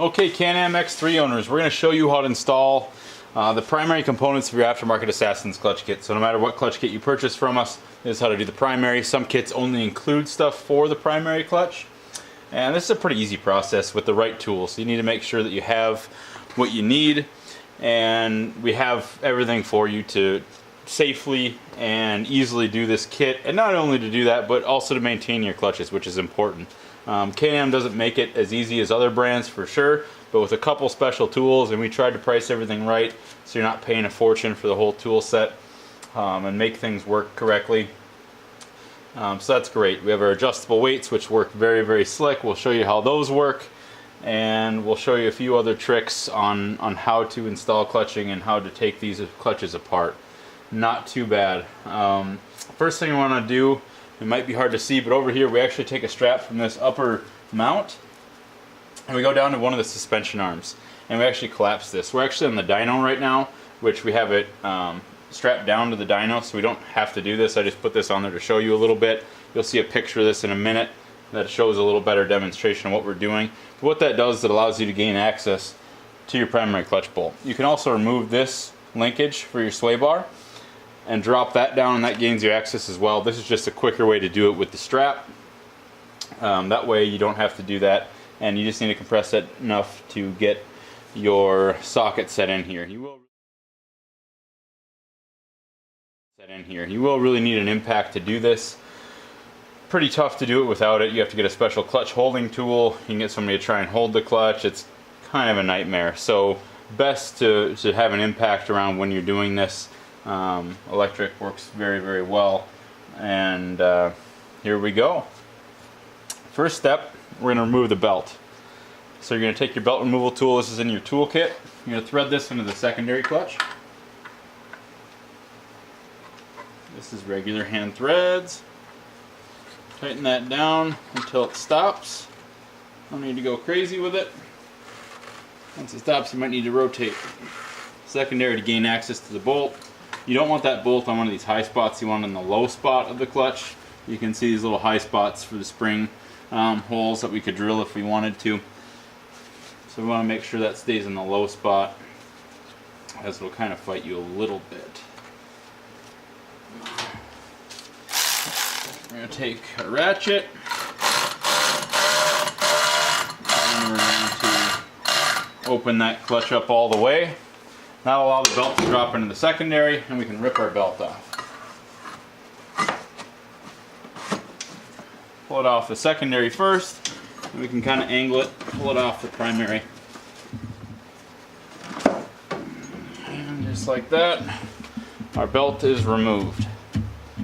Okay, Can Am X3 owners, we're going to show you how to install the primary components of your Aftermarket Assassin's clutch kit. So no matter what clutch kit you purchase from us, this is how to do the primary. Some kits only include stuff for the primary clutch. And this is a pretty easy process with the right tools. So you need to make sure that you have what you need, and we have everything for you to safely and easily do this kit. And not only to do that, but also to maintain your clutches, which is important. Can Am doesn't make it as easy as other brands for sure, but with a couple special tools, and we tried to price everything right so you're not paying a fortune for the whole tool set and make things work correctly. So that's great. We have our adjustable weights, which work very, very slick. We'll show you how those work, and we'll show you a few other tricks on how to install clutching and how to take these clutches apart. Not too bad. First thing I want to do, it might be hard to see, but over here we actually take a strap from this upper mount and we go down to one of the suspension arms and we actually collapse this. We're actually on the dyno right now, which we have it strapped down to the dyno, so we don't have to do this. I just put this on there to show you a little bit. You'll see a picture of this in a minute that shows a little better demonstration of what we're doing. But what that does is it allows you to gain access to your primary clutch bolt. You can also remove this linkage for your sway bar and drop that down, and that gains you access as well. This is just a quicker way to do it with the strap. That way you don't have to do that, and you just need to compress it enough to get your socket set in here. You will really need an impact to do this. Pretty tough to do it without it. You have to get a special clutch holding tool. You can get somebody to try and hold the clutch. It's kind of a nightmare. So best to have an impact around when you're doing this. Electric works very, very well, and here we go. First step, we're going to remove the belt. So you're going to take your belt removal tool. This is in your tool kit. You're going to thread this into the secondary clutch. This is regular hand threads. Tighten that down until it stops. Don't need to go crazy with it. Once it stops, you might need to rotate secondary to gain access to the bolt. You don't want that bolt on one of these high spots. You want it in the low spot of the clutch. You can see these little high spots for the spring holes that we could drill if we wanted to. So we want to make sure that stays in the low spot, as it'll kind of fight you a little bit. We're going to take a ratchet and we're going to open that clutch up all the way. That'll allow the belt to drop into the secondary, and we can rip our belt off. Pull it off the secondary first, and we can kind of angle it, pull it off the primary. And just like that, our belt is removed.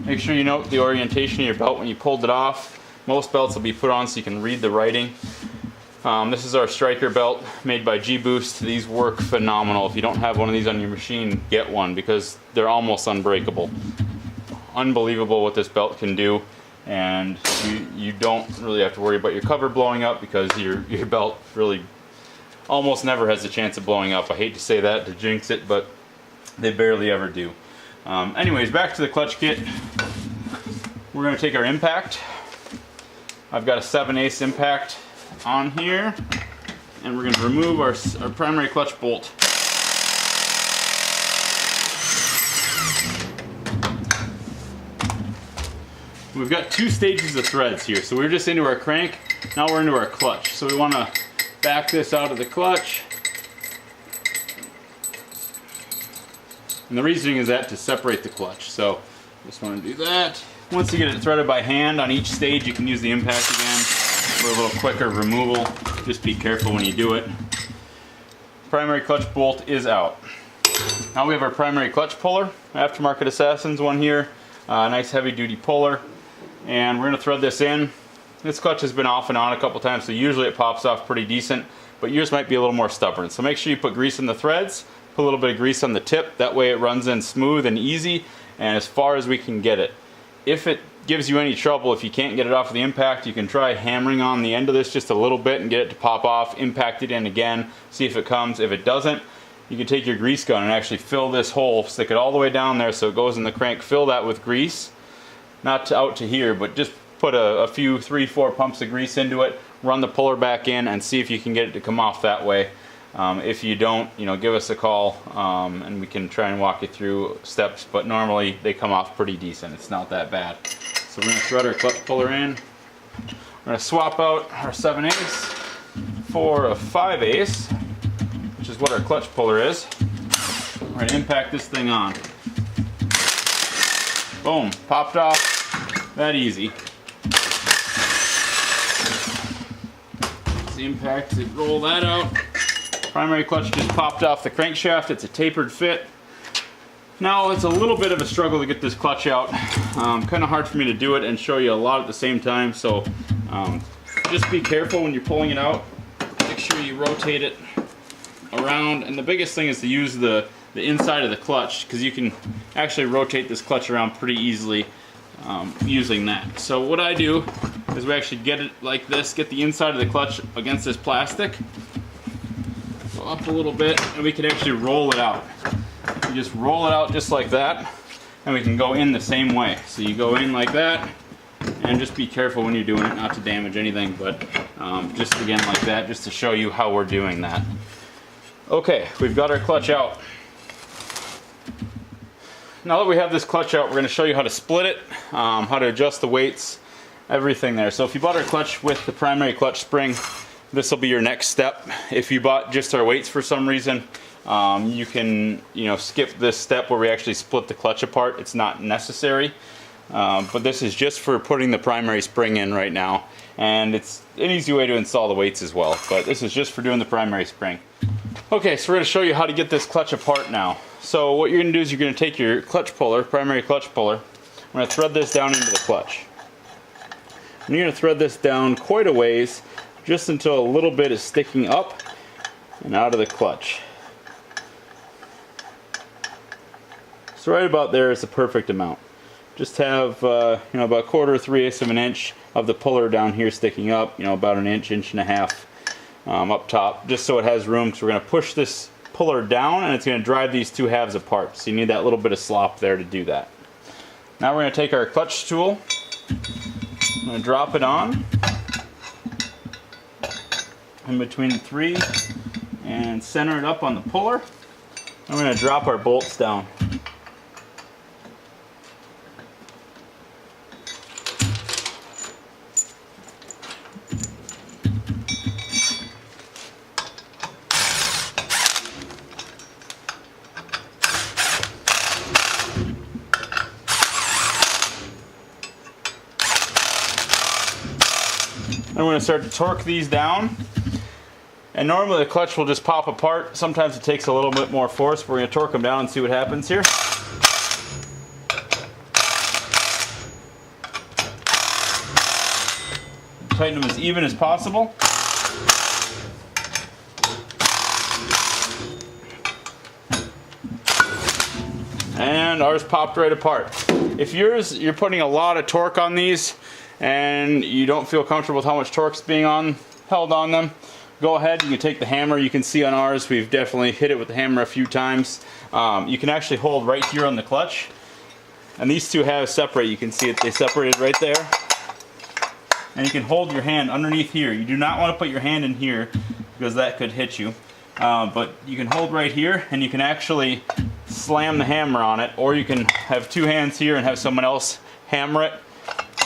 Make sure you note the orientation of your belt when you pulled it off. Most belts will be put on so you can read the writing. This is our striker belt made by G-Boost. These work phenomenal. If you don't have one of these on your machine, get one, because they're almost unbreakable. Unbelievable what this belt can do, and you don't really have to worry about your cover blowing up, because your belt really almost never has a chance of blowing up. I hate to say that to jinx it, but they barely ever do. Anyways, back to the clutch kit. We're going to take our impact. I've got a 7/8 impact on here, and we're going to remove our primary clutch bolt. We've got two stages of threads here, so we're just into our crank, now we're into our clutch. So we want to back this out of the clutch, and the reasoning is that to separate the clutch. So just want to do that. Once you get it threaded by hand on each stage, you can use the impact again for a little quicker removal. Just be careful when you do it. Primary clutch bolt is out. Now we have our primary clutch puller, Aftermarket Assassin's one here, nice heavy duty puller, and we're going to thread this in. This clutch has been off and on a couple times, so usually it pops off pretty decent, but yours might be a little more stubborn. So make sure you put grease in the threads, put a little bit of grease on the tip, that way it runs in smooth and easy and as far as we can get it. If it gives you any trouble, if you can't get it off of the impact, you can try hammering on the end of this just a little bit and get it to pop off, impact it in again, see if it comes. If it doesn't, you can take your grease gun and actually fill this hole, stick it all the way down there so it goes in the crank, fill that with grease, not out to here, but just put a few 3-4 pumps of grease into it, run the puller back in and see if you can get it to come off that way. If you don't, give us a call and we can try and walk you through steps, but normally they come off pretty decent. It's not that bad. So we're going to thread our clutch puller in. We're going to swap out our 7/8 for a 5/8, which is what our clutch puller is. We're going to impact this thing on. Boom, popped off, that easy. The impact to roll that out. Primary clutch just popped off the crankshaft. It's a tapered fit. Now it's a little bit of a struggle to get this clutch out. Kind of hard for me to do it and show you a lot at the same time, so just be careful when you're pulling it out. Make sure you rotate it around, and the biggest thing is to use the inside of the clutch, because you can actually rotate this clutch around pretty easily using that. So what I do is we actually get it like this, get the inside of the clutch against this plastic, go up a little bit, and we can actually roll it out. You just roll it out just like that, and we can go in the same way. So you go in like that, and just be careful when you're doing it not to damage anything, but just again like that, just to show you how we're doing that. Okay, we've got our clutch out. Now that we have this clutch out, we're going to show you how to split it, how to adjust the weights, everything there. So if you bought our clutch with the primary clutch spring, this will be your next step. If you bought just our weights for some reason, you can skip this step where we actually split the clutch apart. It's not necessary, but this is just for putting the primary spring in right now, and it's an easy way to install the weights as well, but this is just for doing the primary spring. Okay, so we're going to show you how to get this clutch apart now. So what you're going to do is you're going to take your clutch puller, primary clutch puller, we're going to thread this down into the clutch. And you're going to thread this down quite a ways, just until a little bit is sticking up and out of the clutch. So right about there is the perfect amount. Just have about 1/4, 3/8 of an inch of the puller down here sticking up, about an inch, inch and a half up top, just so it has room, because we're going to push this puller down and it's going to drive these two halves apart. So you need that little bit of slop there to do that. Now we're going to take our clutch tool, I'm going to drop it on in between the three and center it up on the puller. I'm going to drop our bolts down. I'm going to start to torque these down, and normally the clutch will just pop apart. Sometimes it takes a little bit more force. We're going to torque them down and see what happens here. Tighten them as even as possible. And ours popped right apart. If you're putting a lot of torque on these and you don't feel comfortable with how much torque's being held on them, go ahead, you can take the hammer. You can see on ours we've definitely hit it with the hammer a few times. You can actually hold right here on the clutch, and these two halves separate. You can see it, they separated right there. And you can hold your hand underneath here. You do not want to put your hand in here because that could hit you. But you can hold right here, and you can actually slam the hammer on it, or you can have two hands here and have someone else hammer it.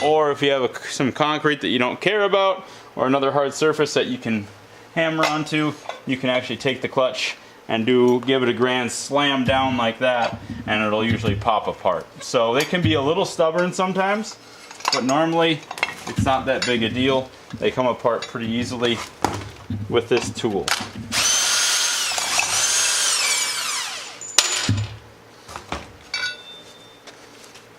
Or if you have some concrete that you don't care about, or another hard surface that you can hammer onto, you can actually take the clutch and give it a grand slam down like that, and it'll usually pop apart. So they can be a little stubborn sometimes, but normally it's not that big a deal. They come apart pretty easily with this tool.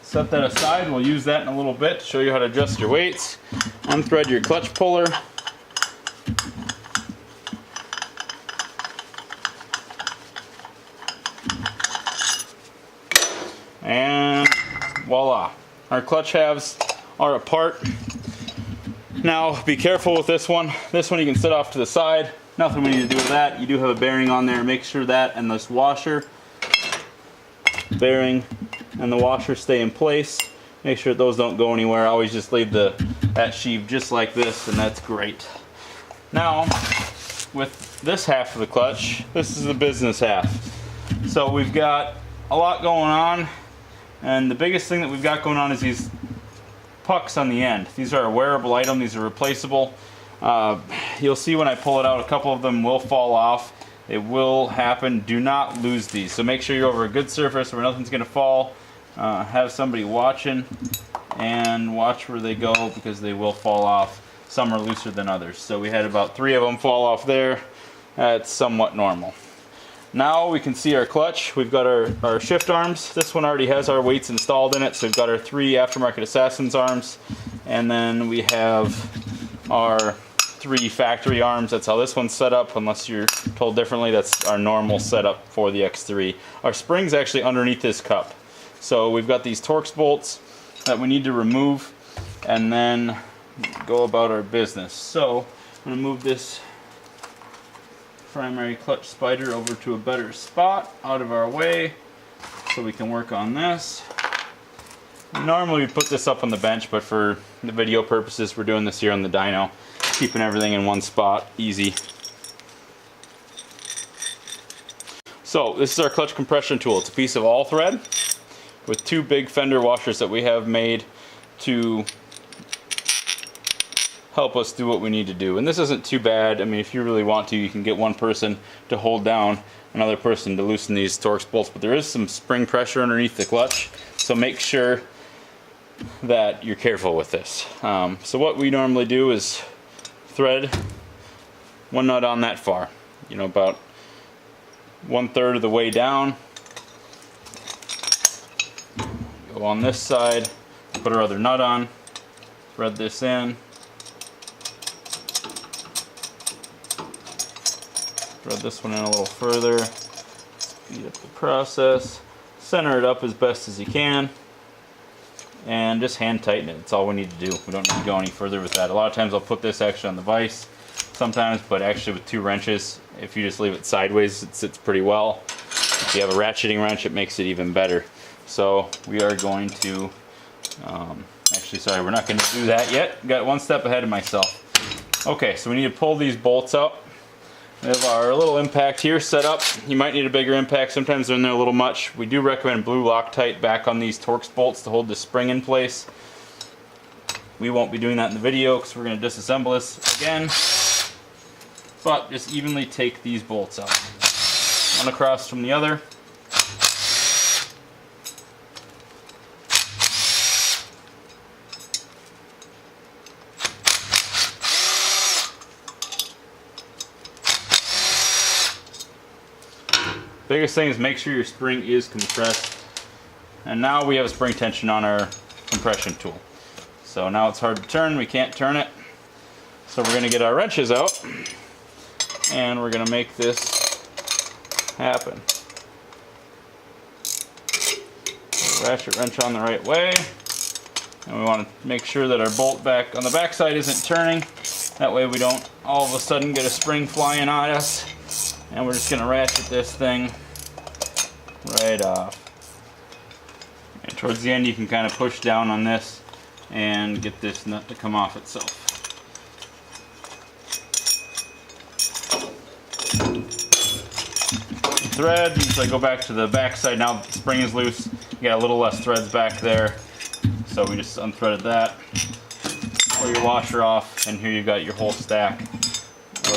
Set that aside. We'll use that in a little bit to show you how to adjust your weights. Unthread your clutch puller. And voila, our clutch halves are apart. Now be careful with this one. This one you can set off to the side. Nothing we need to do with that. You do have a bearing on there. Make sure that and this washer, bearing and the washer stay in place. Make sure those don't go anywhere. Always just leave that sheave just like this, and that's great. Now, with this half of the clutch, this is the business half. So we've got a lot going on, and the biggest thing that we've got going on is these pucks on the end. These are a wearable item, these are replaceable. You'll see when I pull it out, a couple of them will fall off. It will happen. Do not lose these. So make sure you're over a good surface where nothing's going to fall. Have somebody watching and watch where they go, because they will fall off. Some are looser than others. So we had about 3 of them fall off there. That's somewhat normal. Now we can see our clutch. We've got our shift arms. This one already has our weights installed in it. So we've got our 3 Aftermarket Assassin's arms. And then we have our 3 factory arms. That's how this one's set up, unless you're told differently. That's our normal setup for the X3. Our spring's actually underneath this cup. So we've got these Torx bolts that we need to remove and then go about our business. So I'm going to move this primary clutch spider over to a better spot out of our way so we can work on this. Normally we put this up on the bench, but for the video purposes we're doing this here on the dyno, keeping everything in one spot, easy. So this is our clutch compression tool. It's a piece of all thread with 2 big fender washers that we have made to help us do what we need to do. And this isn't too bad. I mean, if you really want to, you can get one person to hold down, another person to loosen these Torx bolts, but there is some spring pressure underneath the clutch, so make sure that you're careful with this. So what we normally do is thread one nut on that far, you know, about 1/3 of the way down. Go on this side, put our other nut on, thread this in, thread this one in a little further, speed up the process, center it up as best as you can, and just hand tighten it. That's all we need to do. We don't need to go any further with that. A lot of times I'll put this actually on the vise sometimes, but actually with 2 wrenches, if you just leave it sideways, it sits pretty well. If you have a ratcheting wrench, it makes it even better. So we are going to, actually sorry, we're not going to do that yet. Got 1 step ahead of myself. Okay, so we need to pull these bolts out. We have our little impact here set up. You might need a bigger impact. Sometimes they're in there a little much. We do recommend blue Loctite back on these Torx bolts to hold the spring in place. We won't be doing that in the video because we're going to disassemble this again. But just evenly take these bolts out. One across from the other. Biggest thing is make sure your spring is compressed. And now we have a spring tension on our compression tool. So now it's hard to turn, we can't turn it. So we're going to get our wrenches out and we're going to make this happen. Ratchet wrench on the right way. And we want to make sure that our bolt back on the back side isn't turning. That way we don't all of a sudden get a spring flying on us. And we're just going to ratchet this thing right off. And towards the end you can kind of push down on this and get this nut to come off itself. Thread, so I go back to the back side. Now the spring is loose. You got a little less threads back there. So we just unthreaded that. Pull your washer off, and here you've got your whole stack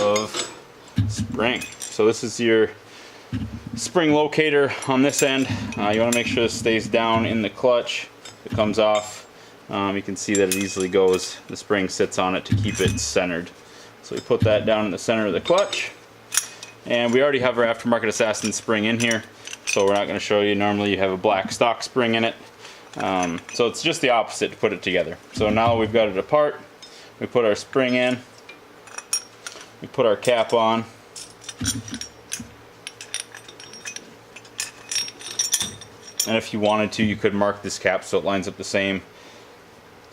of spring. So this is your spring locator on this end. You want to make sure this stays down in the clutch. If it comes off, you can see that it easily goes. The spring sits on it to keep it centered. So we put that down in the center of the clutch. And we already have our Aftermarket Assassin spring in here, so we're not going to show you. Normally you have a black stock spring in it. So it's just the opposite to put it together. So now we've got it apart. We put our spring in. We put our cap on. And if you wanted to, you could mark this cap so it lines up the same.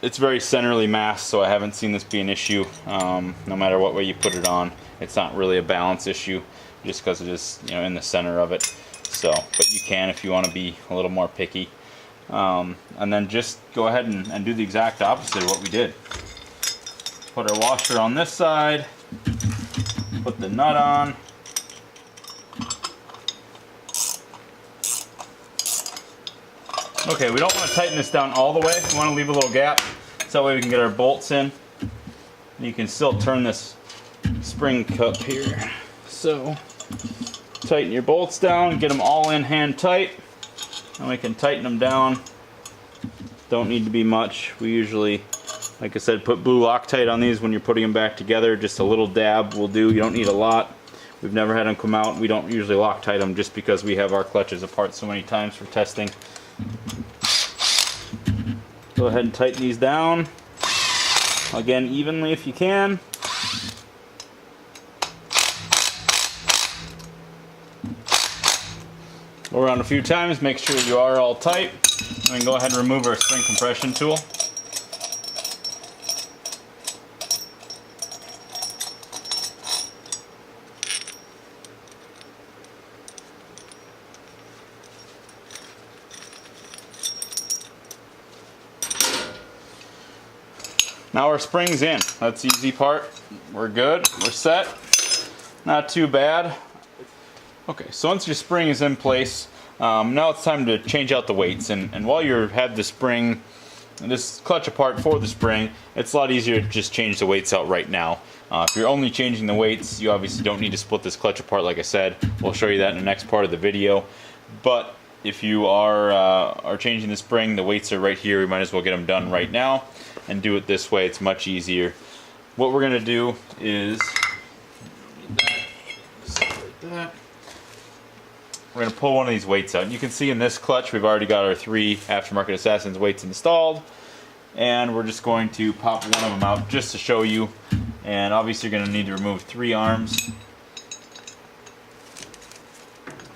It's very centrally masked, so I haven't seen this be an issue. No matter what way you put it on, it's not really a balance issue, just because it is, you know, in the center of it. So, but you can if you want to be a little more picky. And then just go ahead and do the exact opposite of what we did. Put our washer on this side. Put the nut on. Okay, we don't want to tighten this down all the way. We want to leave a little gap so that way we can get our bolts in. And you can still turn this spring cup here. So tighten your bolts down, get them all in hand tight, and we can tighten them down. Don't need to be much. We usually, like I said, put blue Loctite on these when you're putting them back together. Just a little dab will do. You don't need a lot. We've never had them come out. We don't usually Loctite them just because we have our clutches apart so many times for testing. Go ahead and tighten these down. Again, evenly if you can. Go around a few times, make sure you are all tight. And then go ahead and remove our spring compression tool. Now our spring's in. That's the easy part. We're good. We're set. Not too bad. Okay, so once your spring is in place, now it's time to change out the weights. And while you have the spring, this clutch apart for the spring, it's a lot easier to just change the weights out right now. If you're only changing the weights, you obviously don't need to split this clutch apart like I said. We'll show you that in the next part of the video. But if you are changing the spring, the weights are right here. We might as well get them done right now and do it this way. It's much easier. What we're going to do is separate that. We're going to pull one of these weights out. And you can see in this clutch we've already got our 3 Aftermarket Assassins weights installed, and we're just going to pop one of them out just to show you. And obviously you're going to need to remove 3 arms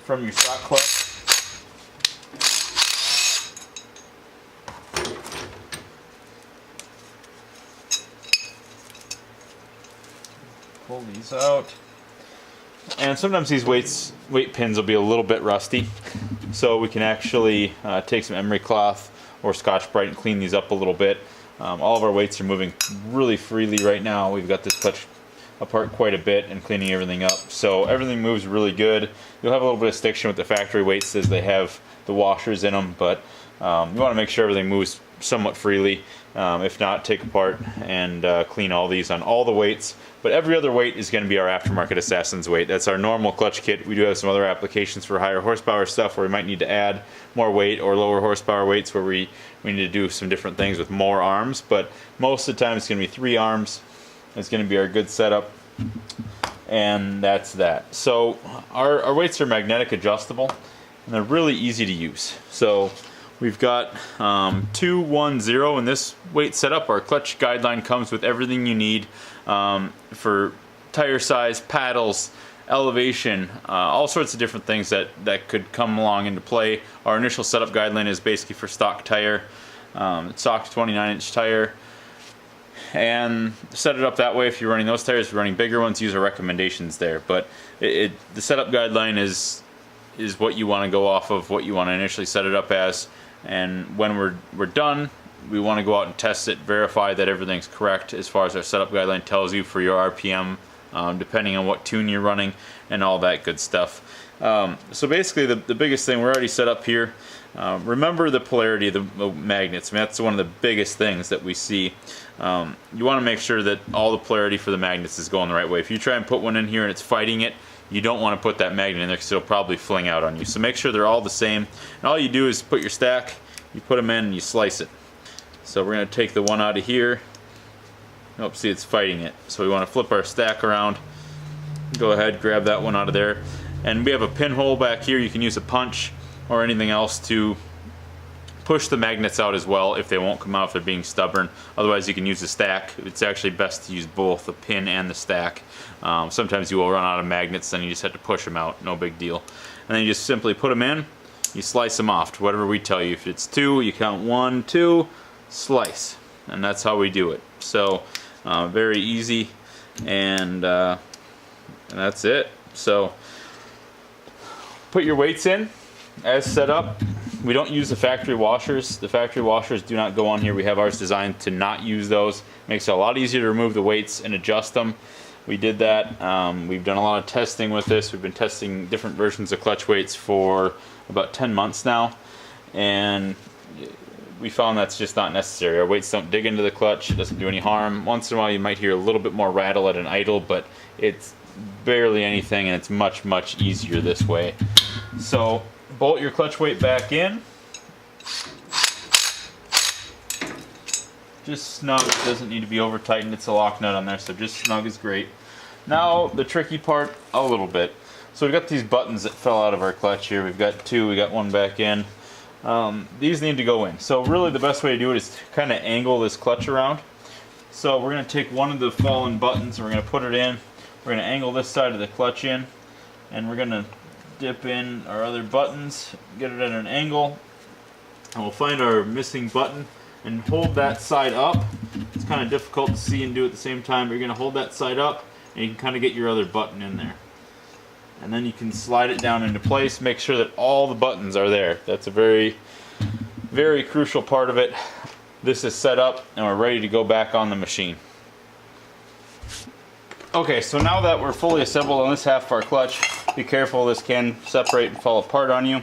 from your stock clutch. Pull these out. And sometimes these weight pins will be a little bit rusty, so we can actually take some emery cloth or Scotch-Brite and clean these up a little bit. All of our weights are moving really freely right now. We've got this clutch apart quite a bit and cleaning everything up, so everything moves really good. You'll have a little bit of stiction with the factory weights as they have the washers in them, but you want to make sure everything moves somewhat freely. If not, take apart and clean all these on all the weights. But every other weight is going to be our Aftermarket Assassin's weight. That's our normal clutch kit. We do have some other applications for higher horsepower stuff where we might need to add more weight, or lower horsepower weights where we need to do some different things with more arms. But most of the time it's going to be 3 arms. It's going to be our good setup. And that's that. So our weights are magnetic adjustable, and they're really easy to use. So we've got 210 in this weight setup. Our clutch guideline comes with everything you need for tire size, paddles, elevation, all sorts of different things that could come along into play. Our initial setup guideline is basically for stock tire, stock 29-inch tire, and set it up that way. If you're running those tires, if you're running bigger ones, use our recommendations there. But the setup guideline is what you want to go off of, what you want to initially set it up as. And when we're done, we want to go out and test it, verify that everything's correct as far as our setup guideline tells you for your RPM, depending on what tune you're running and all that good stuff. So basically the biggest thing, we're already set up here. Remember the polarity of the magnets. I mean, that's one of the biggest things that we see. You want to make sure that all the polarity for the magnets is going the right way. If you try and put one in here and it's fighting it, you don't want to put that magnet in there because it'll probably fling out on you. So make sure they're all the same. And all you do is put your stack, you put them in, and you slice it. So we're going to take the one out of here. Nope, see, it's fighting it. So we want to flip our stack around. Go ahead, grab that one out of there. And we have a pinhole back here. You can use a punch or anything else to push the magnets out as well if they won't come out if they're being stubborn. Otherwise you can use the stack. It's actually best to use both the pin and the stack. Sometimes you will run out of magnets, then you just have to push them out, no big deal. And then you just simply put them in, you slice them off to whatever we tell you. If it's 2, you count 1, 2, slice. And that's how we do it. So very easy, and that's it. So put your weights in as set up. We don't use the factory washers. The factory washers do not go on here. We have ours designed to not use those. Makes it a lot easier to remove the weights and adjust them. We did that. We've done a lot of testing with this. We've been testing different versions of clutch weights for about 10 months now, and we found that's just not necessary. Our weights don't dig into the clutch. It doesn't do any harm. Once in a while you might hear a little bit more rattle at an idle, but it's barely anything, and it's much, much easier this way. So bolt your clutch weight back in. Just snug, it doesn't need to be over tightened. It's a lock nut on there, so just snug is great. Now the tricky part, a little bit. So we've got these buttons that fell out of our clutch here. We've got two, we got one back in. These need to go in. So really the best way to do it is to kind of angle this clutch around. So we're going to take one of the fallen buttons and we're going to put it in. We're going to angle this side of the clutch in, and we're going to dip in our other buttons, get it at an angle, and we'll find our missing button and hold that side up. It's kind of difficult to see and do at the same time, but you're going to hold that side up and you can kind of get your other button in there. And then you can slide it down into place, make sure that all the buttons are there. That's a very, very crucial part of it. This is set up and we're ready to go back on the machine. Okay, so now that we're fully assembled on this half of our clutch, be careful, this can separate and fall apart on you.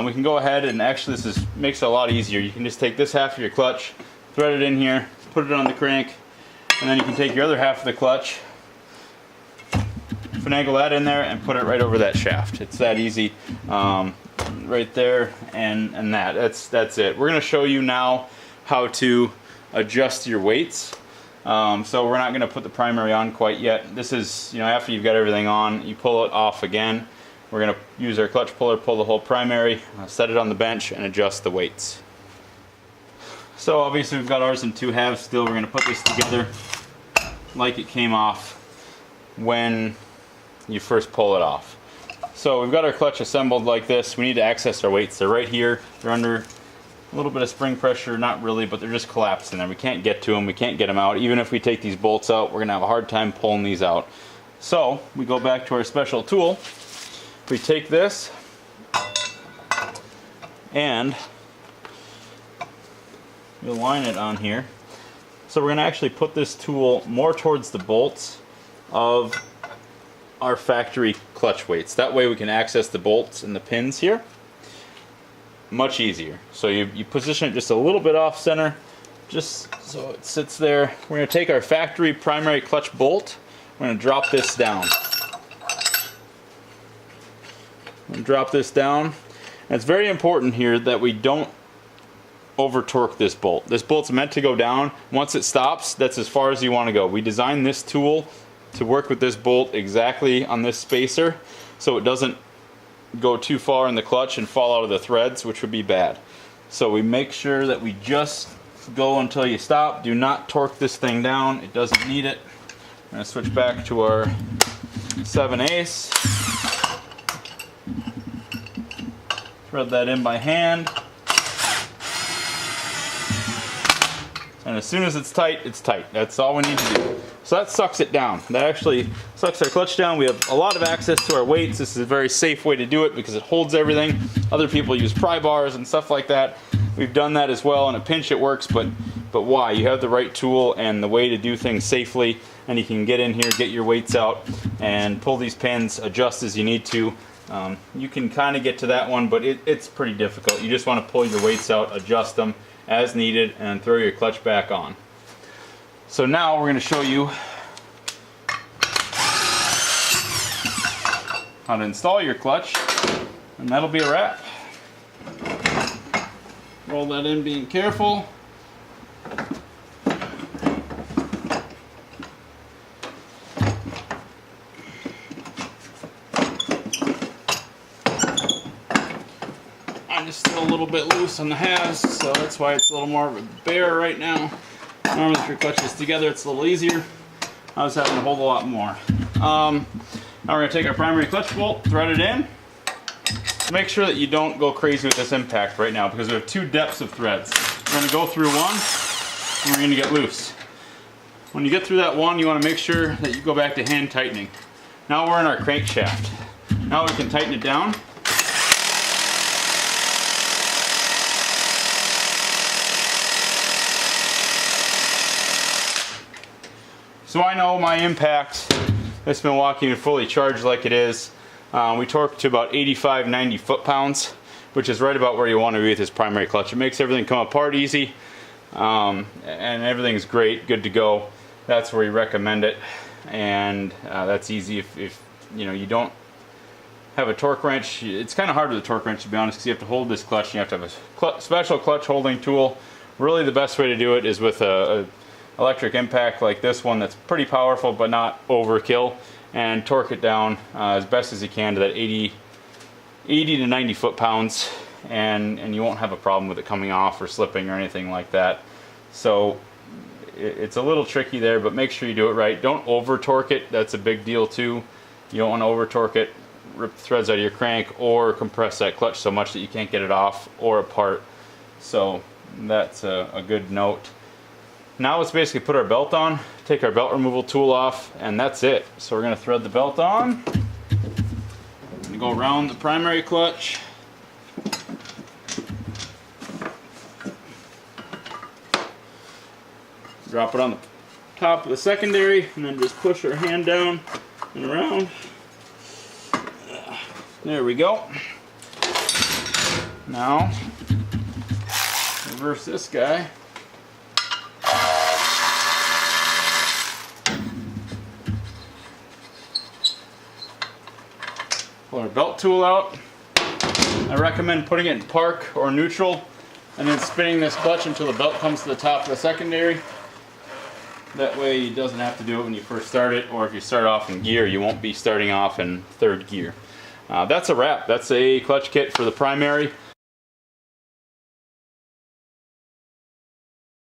We can go ahead and actually makes it a lot easier. You can just take this half of your clutch, thread it in here, put it on the crank, and then you can take your other half of the clutch, finagle that in there, and put it right over that shaft. It's that easy, right there, and that's it. We're going to show you now how to adjust your weights. So we're not going to put the primary on quite yet. This is, after you've got everything on, you pull it off again. We're going to use our clutch puller, pull the whole primary, set it on the bench, and adjust the weights. So obviously we've got ours in two halves still. We're going to put this together like it came off when you first pull it off. So we've got our clutch assembled like this. We need to access our weights. They're right here. They're under a little bit of spring pressure, not really, but they're just collapsed in there. We can't get to them. We can't get them out. Even if we take these bolts out, we're going to have a hard time pulling these out. So we go back to our special tool. We take this and we align it on here. So we're going to actually put this tool more towards the bolts of our factory clutch weights. That way we can access the bolts and the pins here much easier. So you position it just a little bit off center, just so it sits there. We're going to take our factory primary clutch bolt. We're going to drop this down. And drop this down. And it's very important here that we don't over torque this bolt. This bolt's meant to go down. Once it stops, that's as far as you want to go. We designed this tool to work with this bolt exactly on this spacer so it doesn't go too far in the clutch and fall out of the threads, which would be bad. So we make sure that we just go until you stop. Do not torque this thing down. It doesn't need it. I'm going to switch back to our 7/8. Thread that in by hand. And as soon as it's tight, it's tight. That's all we need to do. So that sucks it down. That actually sucks our clutch down. We have a lot of access to our weights. This is a very safe way to do it because it holds everything. Other people use pry bars and stuff like that. We've done that as well. In a pinch it works, but why? You have the right tool and the way to do things safely, and you can get in here, get your weights out, and pull these pins, adjust as you need to. You can kind of get to that one, but it's pretty difficult. You just want to pull your weights out, adjust them as needed, and throw your clutch back on. So now we're going to show you how to install your clutch, and that'll be a wrap. Roll that in, being careful. It's still a little bit loose on the halves, so that's why it's a little more of a bear right now. Normally if your clutch is together, it's a little easier. I was having to hold a lot more. Now we're going to take our primary clutch bolt, thread it in. Make sure that you don't go crazy with this impact right now because we have two depths of threads. We're going to go through one and we're going to get loose. When you get through that one, you want to make sure that you go back to hand tightening. Now we're in our crankshaft. Now we can tighten it down. So I know my impact, this Milwaukee fully charged like it is, we torque to about 85-90 foot-pounds, which is right about where you want to be with this primary clutch. It makes everything come apart easy, and everything's great, good to go. That's where we recommend it, and that's easy if you know you don't have a torque wrench. It's kind of hard with a torque wrench, to be honest, because you have to hold this clutch and you have to have a special clutch holding tool. Really the best way to do it is with a electric impact like this one that's pretty powerful but not overkill, and torque it down as best as you can to that 80 to 90 foot-pounds, and you won't have a problem with it coming off or slipping or anything like that. So it's a little tricky there, but make sure you do it right. Don't over torque it, that's a big deal too. You don't want to over torque it, rip the threads out of your crank, or compress that clutch so much that you can't get it off or apart. So that's a good note. Now let's basically put our belt on, take our belt removal tool off, and that's it. So we're going to thread the belt on. I'm going to go around the primary clutch. Drop it on the top of the secondary, and then just push our hand down and around. There we go. Now, reverse this guy. Pull our belt tool out. I recommend putting it in park or neutral and then spinning this clutch until the belt comes to the top of the secondary. That way it doesn't have to do it when you first start it, or if you start off in gear, you won't be starting off in third gear. That's a wrap. That's a clutch kit for the primary.